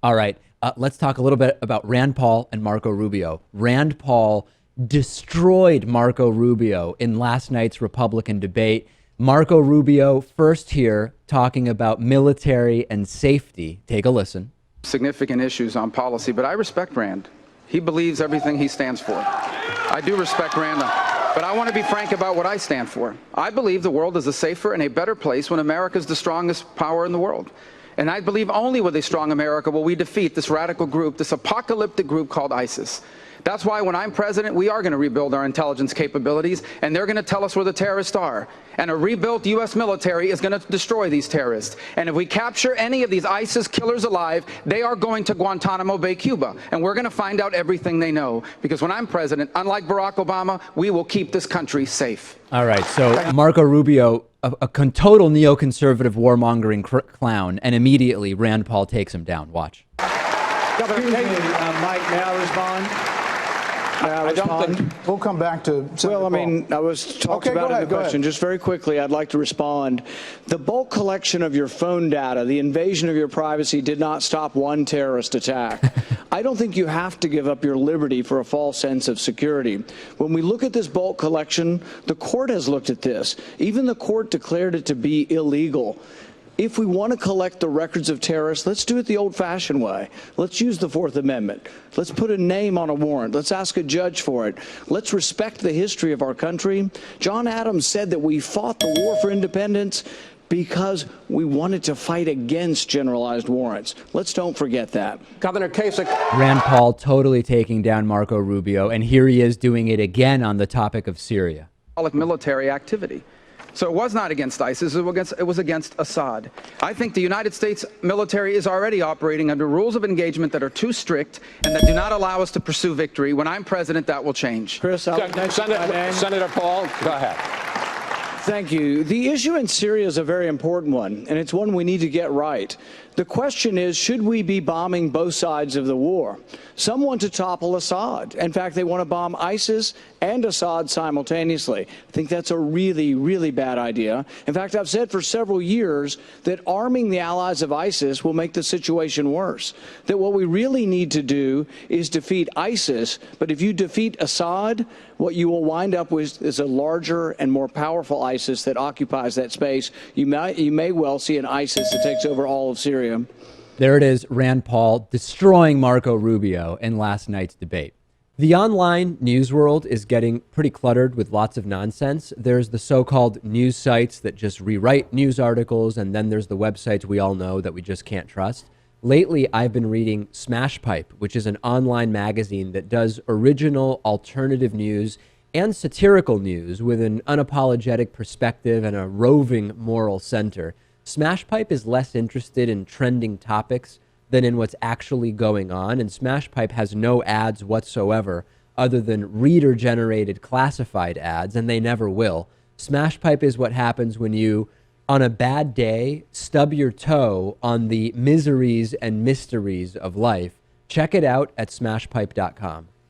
All right. Let's talk a little bit about Rand Paul and Marco Rubio. Rand Paul destroyed Marco Rubio in last night's Republican debate. Marco Rubio first here talking about military and safety. Take a listen. Significant issues on policy, but I respect Rand. He believes everything he stands for. I do respect Rand, but I want to be frank about what I stand for. I believe the world is a safer and a better place when America is the strongest power in the world. And I believe only with a strong America will we defeat this radical group, this apocalyptic group called ISIS. That's why when I'm president, we are going to rebuild our intelligence capabilities, and they're going to tell us where the terrorists are. And a rebuilt U.S. military is going to destroy these terrorists. And if we capture any of these ISIS killers alive, they are going to Guantanamo Bay, Cuba. And we're going to find out everything they know. Because when I'm president, unlike Barack Obama, we will keep this country safe. All right. So Marco Rubio, a total neoconservative warmongering clown, and immediately Rand Paul takes him down. Watch. Governor, Mike, may I respond? I don't think we'll come back to. Well, I mean, I was talked about in the question. Just very quickly, I'd like to respond. The bulk collection of your phone data, the invasion of your privacy, did not stop one terrorist attack. I don't think you have to give up your liberty for a false sense of security. When we look at this bulk collection, the court has looked at this. Even the court declared it to be illegal. If we want to collect the records of terrorists, let's do it the old-fashioned way. Let's use the Fourth Amendment. Let's put a name on a warrant. Let's ask a judge for it. Let's respect the history of our country. John Adams said that we fought the war for independence because we wanted to fight against generalized warrants. Let's don't forget that. Governor Kasich. Rand Paul totally taking down Marco Rubio, and here he is doing it again on the topic of Syria. Military activity. So it was not against ISIS, it was against Assad. I think the United States military is already operating under rules of engagement that are too strict and that do not allow us to pursue victory. When I'm president, that will change. Chris, Senator Paul, go ahead. Thank you. The issue in Syria is a very important one, and it's one we need to get right. The question is, should we be bombing both sides of the war? Some want to topple Assad. In fact, they want to bomb ISIS and Assad simultaneously. I think that's a really, really bad idea. In fact, I've said for several years that arming the allies of ISIS will make the situation worse. That what we really need to do is defeat ISIS, but if you defeat Assad, what you will wind up with is a larger and more powerful ISIS that occupies that space. You may well see an ISIS that takes over all of Syria. There it is, Rand Paul destroying Marco Rubio in last night's debate. The online news world is getting pretty cluttered with lots of nonsense. There's the so-called news sites that just rewrite news articles, and then there's the websites we all know that we just can't trust. Lately, I've been reading Smash Pipe, which is an online magazine that does original alternative news and satirical news with an unapologetic perspective and a roving moral center. Smash Pipe is less interested in trending topics than in what's actually going on, and Smash Pipe has no ads whatsoever other than reader-generated classified ads, and they never will. Smash Pipe is what happens when you, on a bad day, stub your toe on the miseries and mysteries of life. Check it out at smashpipe.com.